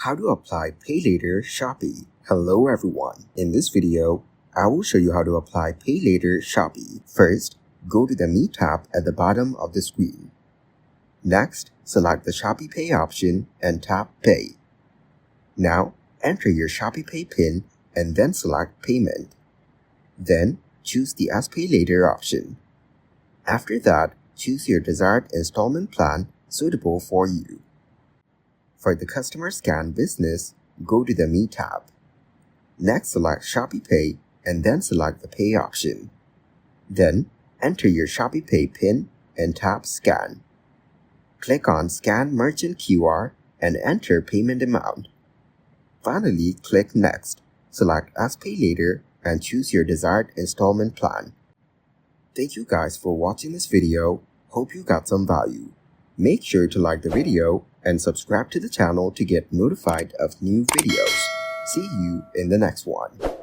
How to apply Pay Later Shopee. Hello everyone. In this video, I will show you how to apply Pay Later Shopee. First, go to the Me tab at the bottom of the screen. Next, select the Shopee Pay option and tap Pay. Now, enter your Shopee Pay PIN and then select Payment. Then, choose the Pay Later option. After that, choose your desired installment plan suitable for you. For the Customer Scan business, go to the Me tab. Next, select Shopee Pay and then select the Pay option. Then, enter your Shopee Pay PIN and tap Scan. Click on Scan Merchant QR and enter payment amount. Finally, click Next. Select Pay Later and choose your desired installment plan. Thank you guys for watching this video. Hope you got some value. Make sure to like the video and subscribe to the channel to get notified of new videos. See you in the next one.